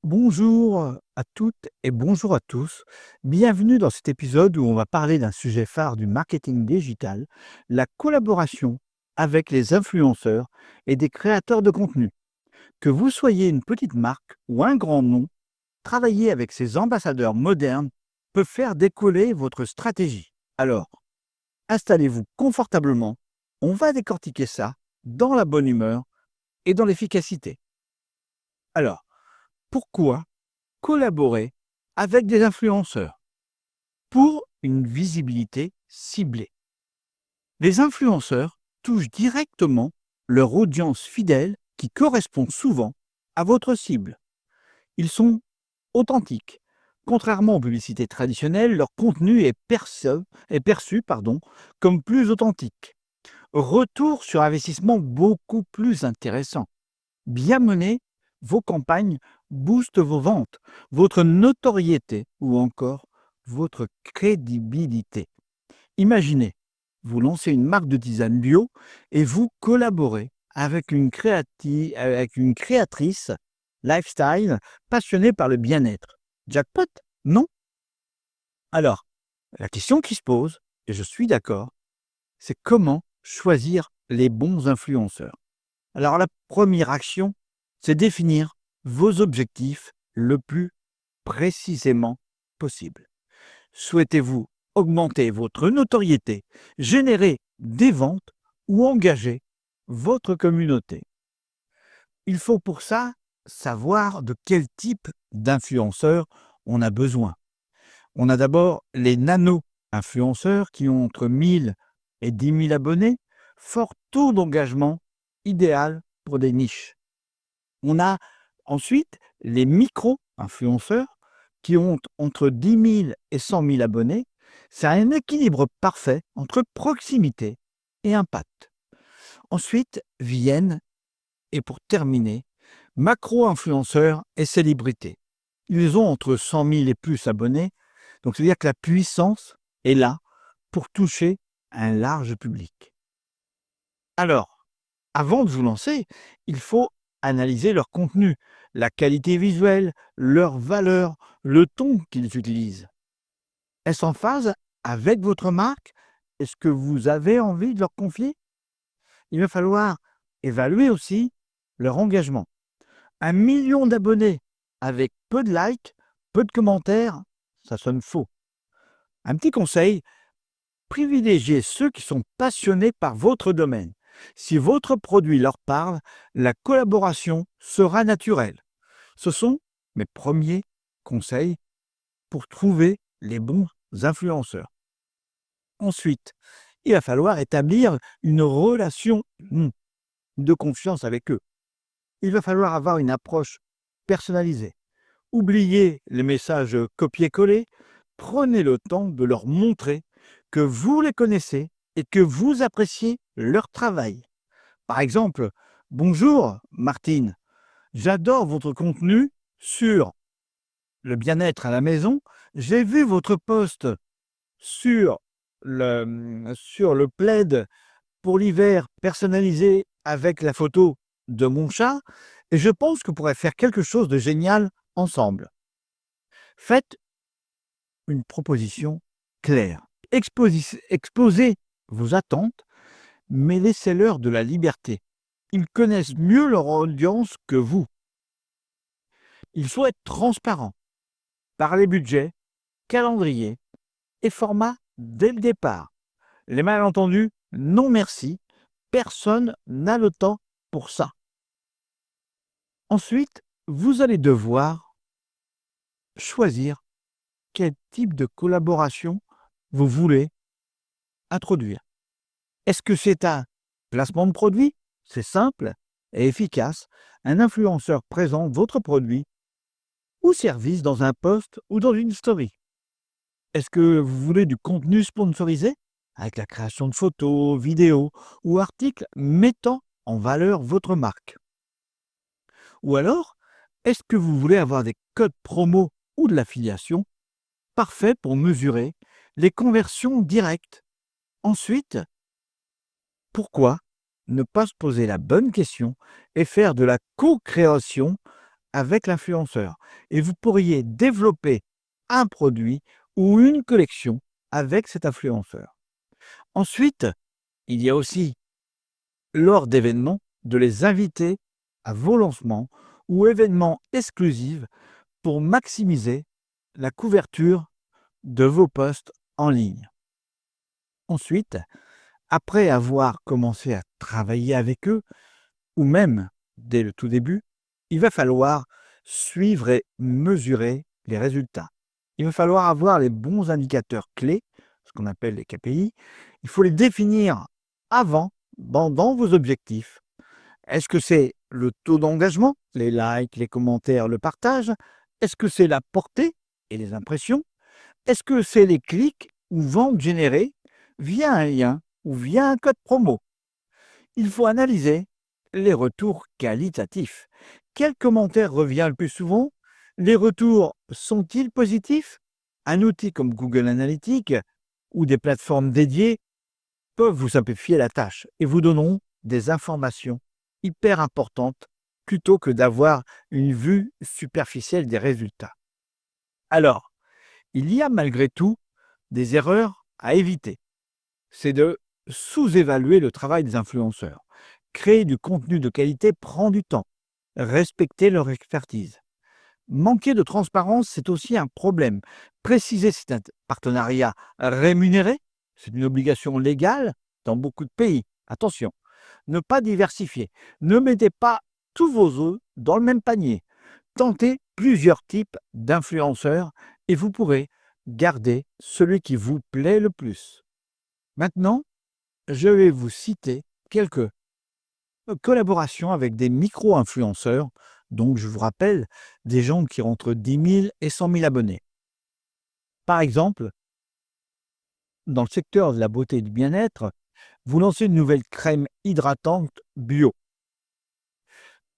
Bonjour à toutes et bonjour à tous. Bienvenue dans cet épisode où on va parler d'un sujet phare du marketing digital, la collaboration avec les influenceurs et des créateurs de contenu. Que vous soyez une petite marque ou un grand nom, travailler avec ces ambassadeurs modernes peut faire décoller votre stratégie. Alors, installez-vous confortablement. On va décortiquer ça dans la bonne humeur et dans l'efficacité. Alors, pourquoi collaborer avec des influenceurs pour une visibilité ciblée? Les influenceurs touchent directement leur audience fidèle qui correspond souvent à votre cible. Ils sont authentiques. Contrairement aux publicités traditionnelles, leur contenu est perçu comme plus authentique. Retour sur investissement beaucoup plus intéressant. Bien menées, vos campagnes boostent vos ventes, votre notoriété ou encore votre crédibilité. Imaginez, vous lancez une marque de tisane bio et vous collaborez avec une créatrice lifestyle passionnée par le bien-être. Jackpot, non? Alors, la question qui se pose, et je suis d'accord, c'est comment choisir les bons influenceurs. Alors la première action, c'est définir vos objectifs le plus précisément possible. Souhaitez-vous augmenter votre notoriété, générer des ventes ou engager votre communauté? Il faut pour ça savoir de quel type d'influenceurs on a besoin. On a d'abord les nano-influenceurs qui ont entre 1000 et 10 000 abonnés, fort taux d'engagement idéal pour des niches. On a ensuite les micro-influenceurs qui ont entre 10 000 et 100 000 abonnés. C'est un équilibre parfait entre proximité et impact. Ensuite viennent, et pour terminer, macro-influenceurs et célébrités. Ils ont entre 100 000 et plus abonnés, donc c'est-à-dire que la puissance est là pour toucher un large public. Alors, avant de vous lancer, il faut analyser leur contenu, la qualité visuelle, leur valeur, le ton qu'ils utilisent. Est-ce en phase avec votre marque? Est-ce que vous avez envie de leur confier? Il va falloir évaluer aussi leur engagement. 1 million d'abonnés avec peu de likes, peu de commentaires, ça sonne faux. Un petit conseil, privilégiez ceux qui sont passionnés par votre domaine. Si votre produit leur parle, la collaboration sera naturelle. Ce sont mes premiers conseils pour trouver les bons influenceurs. Ensuite, il va falloir établir une relation de confiance avec eux. Il va falloir avoir une approche personnalisée. Oubliez les messages copier-coller. Prenez le temps de leur montrer que vous les connaissez et que vous appréciez leur travail. Par exemple, bonjour Martine, j'adore votre contenu sur le bien-être à la maison. J'ai vu votre post sur le plaid pour l'hiver personnalisé avec la photo de mon chat et je pense qu'on pourrait faire quelque chose de génial ensemble. Faites une proposition claire. Exposez vos attentes, mais laissez-leur de la liberté. Ils connaissent mieux leur audience que vous. Il faut être transparent. Parlez budget, calendrier et format dès le départ. Les malentendus, non merci. Personne n'a le temps pour ça. Ensuite, vous allez devoir choisir quel type de collaboration vous voulez introduire. Est-ce que c'est un placement de produit? C'est simple et efficace. Un influenceur présente votre produit ou service dans un post ou dans une story. Est-ce que vous voulez du contenu sponsorisé avec la création de photos, vidéos ou articles mettant en valeur votre marque? Ou alors, est-ce que vous voulez avoir des codes promo ou de l'affiliation? Parfait pour mesurer les conversions directes. Ensuite, pourquoi ne pas se poser la bonne question et faire de la co-création avec l'influenceur et vous pourriez développer un produit ou une collection avec cet influenceur. Ensuite, il y a aussi, lors d'événements, de les inviter à vos lancements ou événements exclusifs pour maximiser la couverture de vos posts en ligne. Ensuite, après avoir commencé à travailler avec eux, ou même dès le tout début, il va falloir suivre et mesurer les résultats. Il va falloir avoir les bons indicateurs clés, ce qu'on appelle les KPI. Il faut les définir avant, dans vos objectifs. Est-ce que c'est le taux d'engagement, les likes, les commentaires, le partage? Est-ce que c'est la portée et les impressions? Est-ce que c'est les clics ou ventes générées via un lien ou via un code promo? Il faut analyser les retours qualitatifs. Quel commentaire revient le plus souvent? Les retours sont-ils positifs? Un outil comme Google Analytics ou des plateformes dédiées peuvent vous simplifier la tâche et vous donneront des informations hyper importantes plutôt que d'avoir une vue superficielle des résultats. Alors, il y a malgré tout des erreurs à éviter. C'est de sous-évaluer le travail des influenceurs. Créer du contenu de qualité prend du temps. Respecter leur expertise. Manquer de transparence, c'est aussi un problème. Préciser si c'est un partenariat rémunéré, c'est une obligation légale dans beaucoup de pays. Attention, ne pas diversifier. Ne mettez pas tous vos œufs dans le même panier. Tentez plusieurs types d'influenceurs et vous pourrez garder celui qui vous plaît le plus. Maintenant, je vais vous citer quelques collaborations avec des micro-influenceurs, donc je vous rappelle, des gens qui ont entre 10 000 et 100 000 abonnés. Par exemple, dans le secteur de la beauté et du bien-être, vous lancez une nouvelle crème hydratante bio.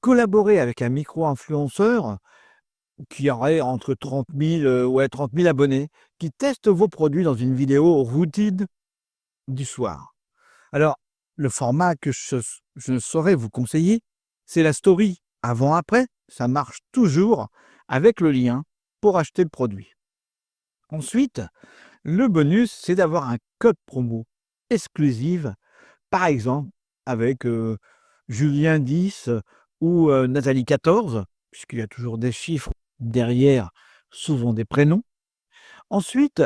Collaborez avec un micro-influenceur qui aurait entre 30 000 30 000 abonnés, qui teste vos produits dans une vidéo routine du soir. Alors, le format que je ne saurais vous conseiller, c'est la story avant-après. Ça marche toujours avec le lien pour acheter le produit. Ensuite, le bonus, c'est d'avoir un code promo exclusif, par exemple avec Julien 10 ou Nathalie 14, puisqu'il y a toujours des chiffres derrière, souvent des prénoms. Ensuite,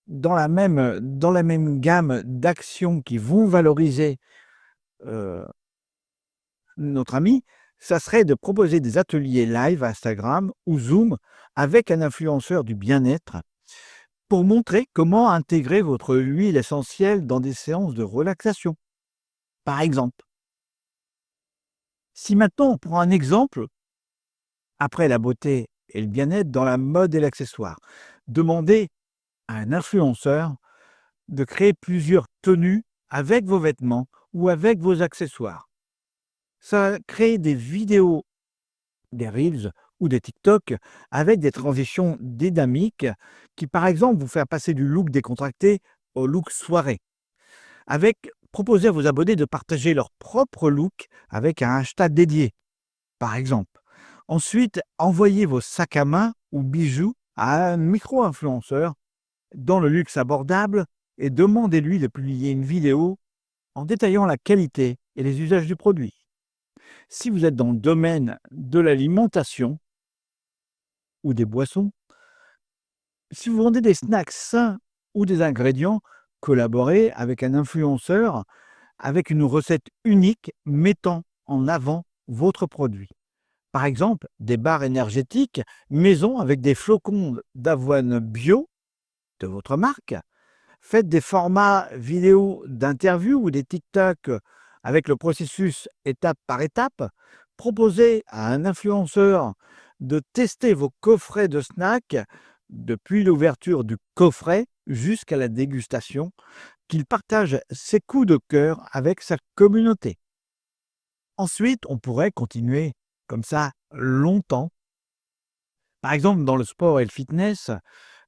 dans la même gamme d'actions qui vont valoriser notre ami, ça serait de proposer des ateliers live Instagram ou Zoom avec un influenceur du bien-être pour montrer comment intégrer votre huile essentielle dans des séances de relaxation, par exemple. Si maintenant on prend un exemple, après la beauté et le bien-être dans la mode et l'accessoire, demandez à un influenceur de créer plusieurs tenues avec vos vêtements ou avec vos accessoires. Ça crée des vidéos, des Reels ou des TikTok avec des transitions dynamiques qui, par exemple, vous faire passer du look décontracté au look soirée. Proposer à vos abonnés de partager leur propre look avec un hashtag dédié, par exemple. Ensuite, envoyez vos sacs à main ou bijoux à un micro-influenceur dans le luxe abordable et demandez-lui de publier une vidéo en détaillant la qualité et les usages du produit. Si vous êtes dans le domaine de l'alimentation ou des boissons, si vous vendez des snacks sains ou des ingrédients, collaborez avec un influenceur avec une recette unique mettant en avant votre produit. Par exemple, des barres énergétiques maison avec des flocons d'avoine bio de votre marque. Faites des formats vidéo d'interview ou des TikTok avec le processus étape par étape. Proposez à un influenceur de tester vos coffrets de snacks depuis l'ouverture du coffret jusqu'à la dégustation, qu'il partage ses coups de cœur avec sa communauté. Ensuite, on pourrait continuer comme ça longtemps. Par exemple, dans le sport et le fitness,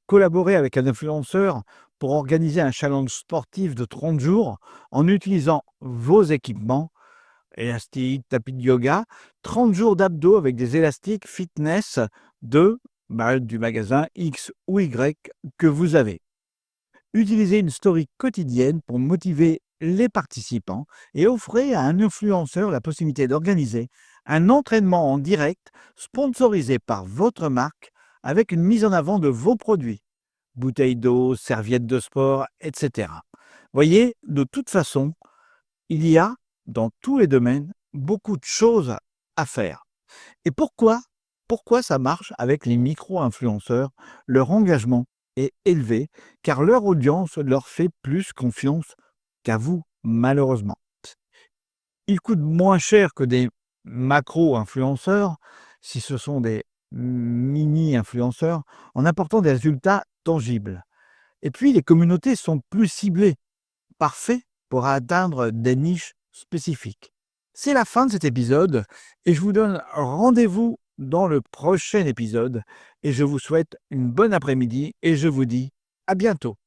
collaborer avec un influenceur pour organiser un challenge sportif de 30 jours en utilisant vos équipements élastique, tapis de yoga, 30 jours d'abdos avec des élastiques fitness du magasin X ou Y que vous avez. Utilisez une story quotidienne pour motiver les participants et offrez à un influenceur la possibilité d'organiser un entraînement en direct sponsorisé par votre marque avec une mise en avant de vos produits, bouteilles d'eau, serviettes de sport, etc. Voyez, de toute façon, il y a dans tous les domaines beaucoup de choses à faire. Et pourquoi ça marche avec les micro-influenceurs? Leur engagement est élevé car leur audience leur fait plus confiance qu'à vous, malheureusement. Ils coûtent moins cher que des macro-influenceurs, si ce sont des mini-influenceurs, en apportant des résultats tangibles. Et puis, les communautés sont plus ciblées, parfait pour atteindre des niches spécifiques. C'est la fin de cet épisode et je vous donne rendez-vous dans le prochain épisode et je vous souhaite une bonne après-midi et je vous dis à bientôt.